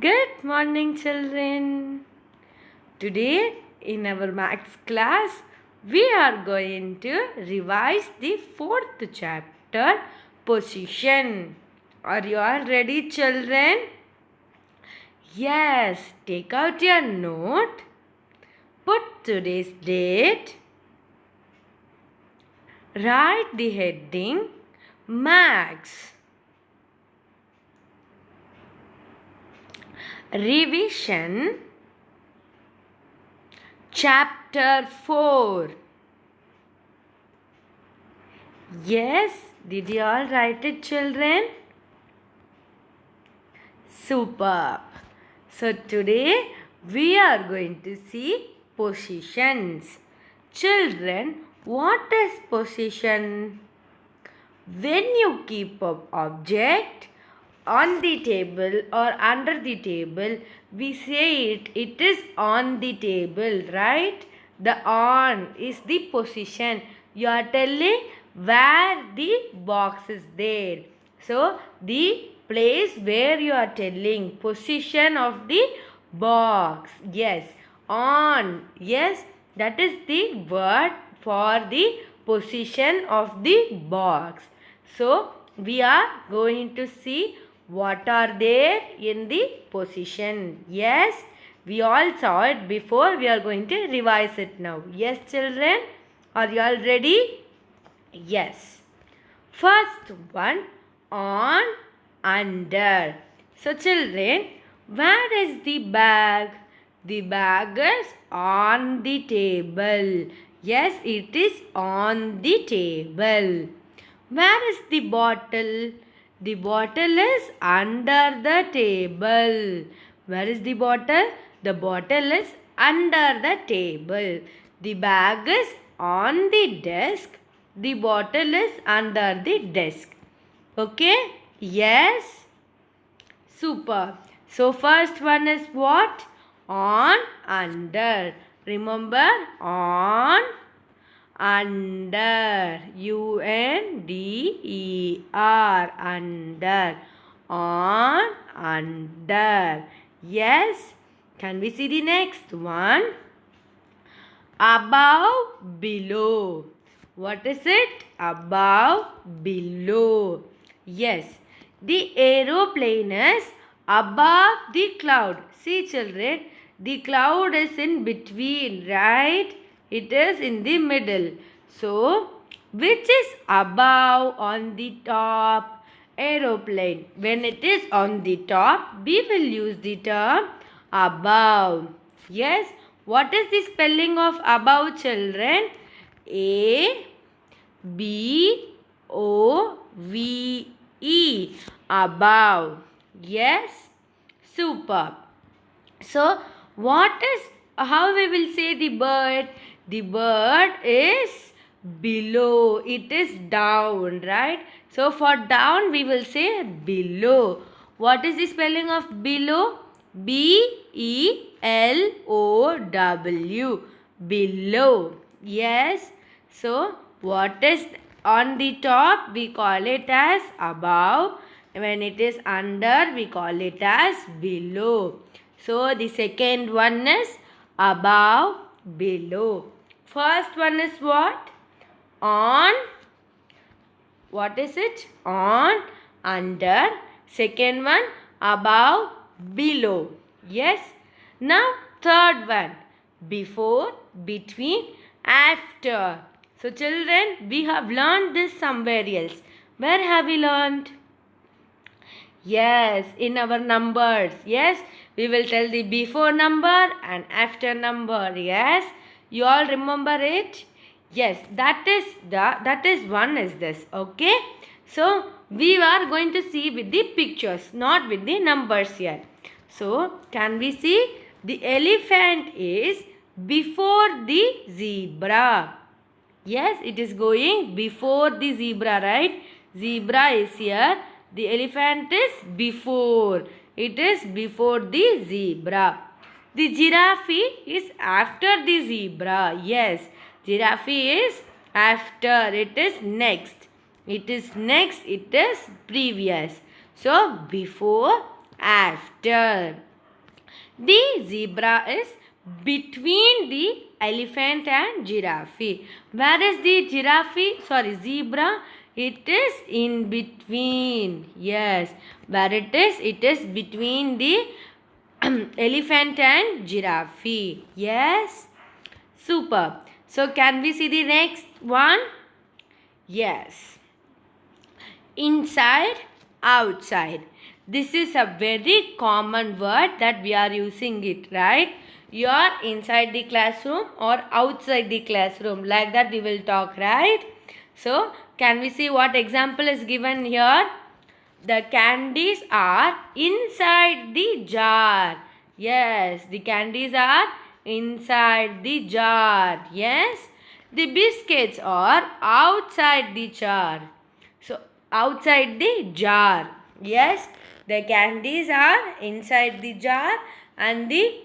Good morning, children. Today, in our maths class, we are going to revise the fourth chapter, position. Are you all ready, children? Yes, take out your note, put today's date, write the heading Max. Revision Chapter 4. Yes, did you all write it, children? Superb. So today we are going to see positions. Children, what is position? When you keep an object on the table or under the table, we say it is on the table, right? The on is the position. You are telling where the box is there. So the place where you are telling position of the box. Yes, on. Yes, that is the word for the position of the box. So we are going to see what are there in the position. Yes, we all saw it before. We are going to revise it now. Yes, children, are you all ready? Yes. First one, on, under. So children, where is the bag? The bag is on the table. Yes, it is on the table. Where is the bottle? The bottle is under the table. Where is the bottle? The bottle is under the table. The bag is on the desk. The bottle is under the desk. Okay? Yes? Super. So first one is what? On, under. Remember? On, under. U-N-D-E-R. Under. On, under. Yes? Can we see the next one? Above, below. What is it? Above, below. Yes. The aeroplane is above the cloud. See, children, the cloud is in between, right? It is in the middle. So, which is above on the top? Aeroplane. When it is on the top, we will use the term above. Yes. What is the spelling of above, children? A B O V E. Above. Yes. Superb. So, what is, how we will say the bird? The bird is below. It is down, right? So, for down we will say below. What is the spelling of below? B-E-L-O-W. Below. Yes. So, what is on the top? We call it as above. When it is under, we call it as below. So, the second one is above, below. First one is what? On. What is it? On, under. Second one, above, below. Yes. Now, third one, before, between, after. So, children, we have learned this somewhere else. Where have we learned? Yes, in our numbers. Yes, we will tell the before number and after number. Yes, you all remember it? Yes, that is one is this. Okay, so we are going to see with the pictures, not with the numbers here. So, can we see the elephant is before the zebra? Yes, it is going before the zebra, right? Zebra is here. The elephant is before. It is before the zebra. The giraffe is after the zebra. Yes, giraffe is after. It is next. It is next. It is previous. So, before, after. The zebra is between the elephant and giraffe. Where is the giraffe? Sorry, zebra. It is in between. Yes. Where it is between the elephant and giraffe. Yes. Super. So can we see the next one? Yes. Inside, outside. This is a very common word that we are using it, right? You are inside the classroom or outside the classroom. Like that we will talk, right? So, can we see what example is given here? The candies are inside the jar. Yes, the candies are inside the jar. Yes, the biscuits are outside the jar. So, outside the jar. Yes, the candies are inside the jar and the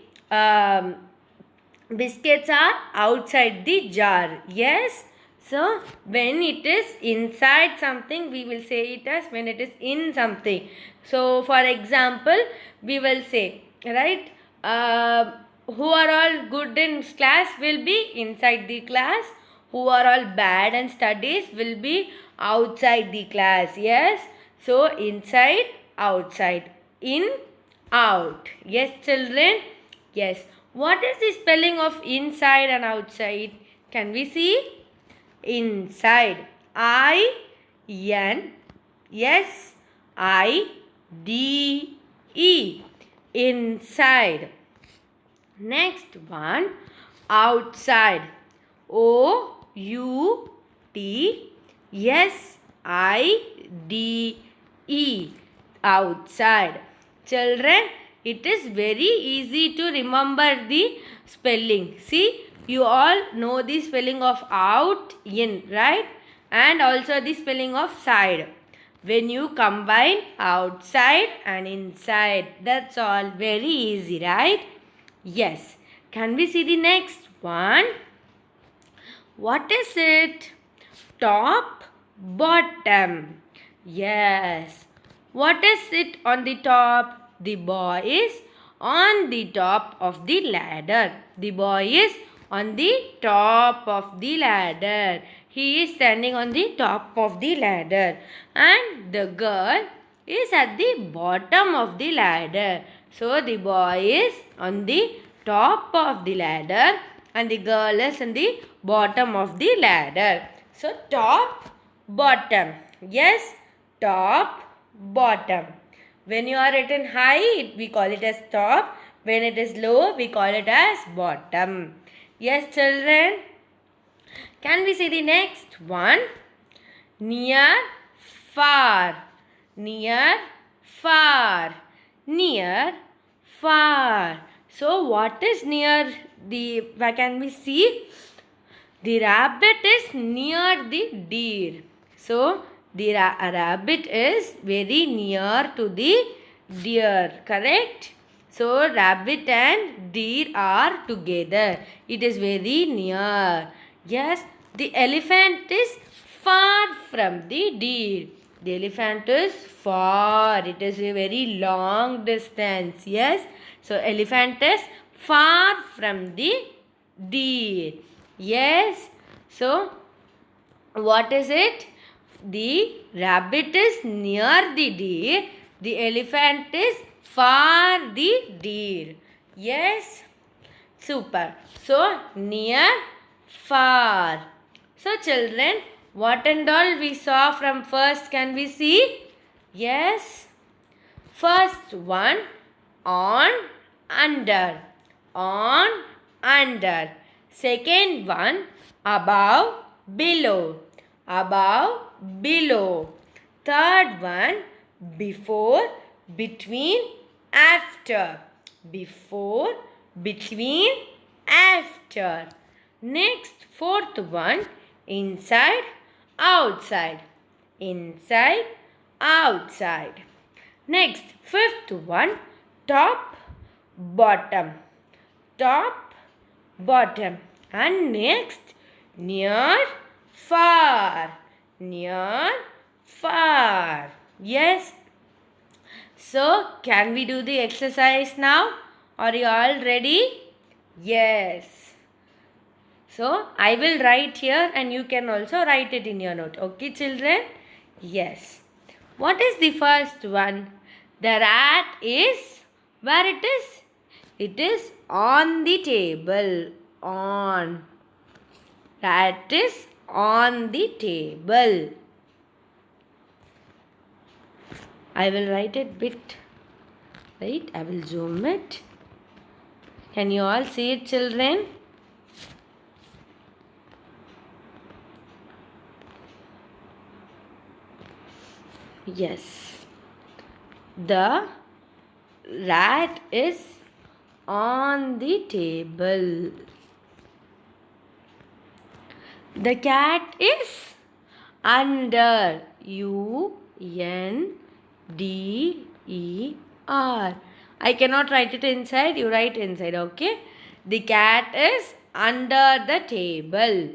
biscuits are outside the jar. Yes. So, when it is inside something, we will say it as when it is in something. So, for example, we will say, right, who are all good in class will be inside the class. Who are all bad in studies will be outside the class. Yes. So, inside, outside, in, out. Yes, children. Yes. What is the spelling of inside and outside? Can we see? Inside. I-N. Yes. I-D-E. Inside. Next one. Outside. O-U-T. Yes. I-D-E. Outside. Children, it is very easy to remember the spelling. See, you all know the spelling of out, in, right? And also the spelling of side. When you combine outside and inside, that's all very easy, right? Yes. Can we see the next one? What is it? Top, bottom. Yes. What is it on the top? The boy is on the top of the ladder. The boy is on the top of the ladder. He is standing on the top of the ladder. And the girl is at the bottom of the ladder. So the boy is on the top of the ladder and the girl is on the bottom of the ladder. So top, bottom. Yes, top, bottom. When you are written high, we call it as top. When it is low, we call it as bottom. Yes, children. Can we see the next one? Near, far. Near, far. Near, far. So, what is near the, where can we see? The rabbit is near the deer. So, the rabbit is very near to the deer. Correct? So, rabbit and deer are together. It is very near. Yes, the elephant is far from the deer. The elephant is far. It is a very long distance. Yes. So, elephant is far from the deer. Yes. So, what is it? The rabbit is near the deer. The elephant is far the deer. Yes. Super. So, near, far. So, children, what and all we saw from first can we see? Yes. First one, on, under. On, under. Second one, above, below. Above, below. Third one, before, between, after. Before, between, after. Next, fourth one, inside, outside. Inside, outside. Next, fifth one, top, bottom. Top, bottom. And next, near, far. Near, far. Yes. So, can we do the exercise now? Are you all ready? Yes. So, I will write here and you can also write it in your note. Okay, children? Yes. What is the first one? The rat is, where it is? It is on the table. On. Rat is on the table. I will write it bit. Right? I will zoom it. Can you all see it, children? Yes. The rat is on the table. The cat is under. U-N-D-E-R. I cannot write it inside. You write inside, okay? The cat is under the table.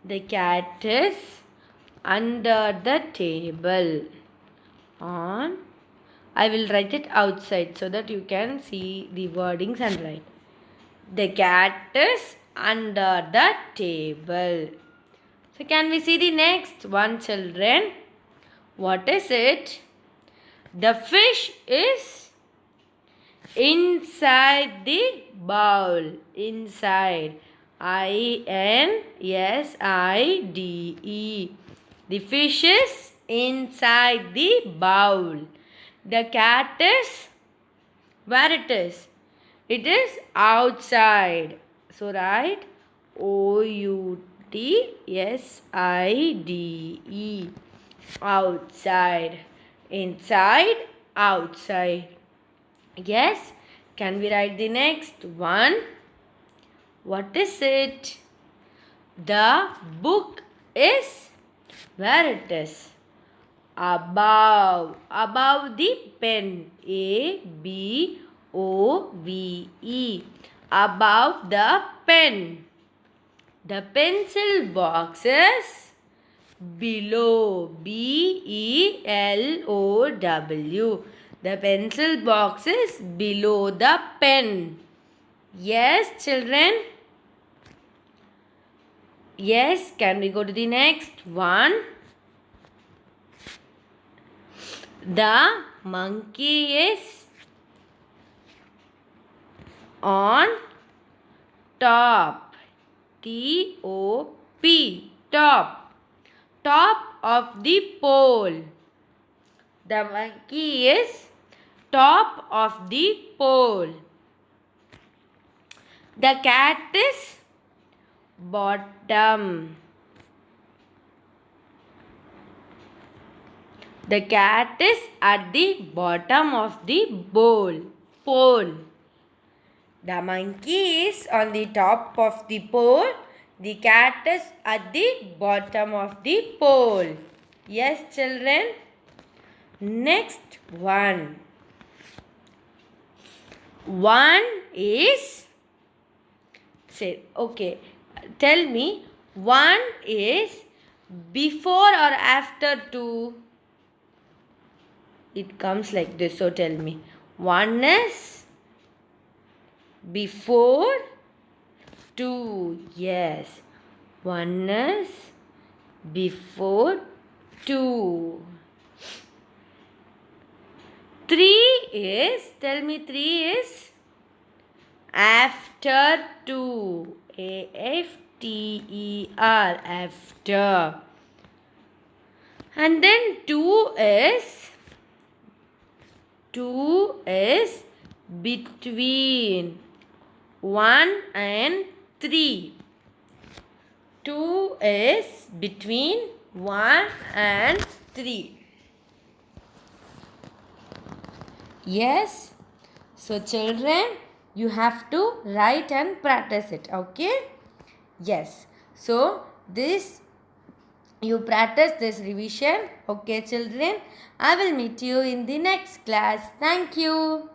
The cat is under the table. On. I will write it outside so that you can see the wordings and write. The cat is under the table. So can we see the next one, children? What is it? The fish is inside the bowl. Inside. I-N-S-I-D-E. The fish is inside the bowl. The cat is, where it is? It is outside. So write O-U-T-S-I-D-E. Outside. Inside, outside. Yes. Can we write the next one? What is it? The book is, where it is? Above. Above the pen. A-B-O-V-E. Above the pen. The pencil box is below. B-E-L-O-W. The pencil box is below the pen. Yes, children? Yes, can we go to the next one? The monkey is on top. T-O-P. Top. Top of the pole. The monkey is top of the pole. The cat is bottom. The cat is at the bottom of the pole. The monkey is on the top of the pole. The cat is at the bottom of the pole. Yes, children? Next one. One is, say, okay, tell me, one is before or after two? It comes like this, so tell me. One is before two. Yes. One is before two. Three is, tell me, three is after two. A-F-T-E-R. After. And then two is between 1 and 3. 2 is between 1 and 3. Yes. So children, you have to write and practice it. Okay? Yes. So this you practice this revision. Okay, children. I will meet you in the next class. Thank you.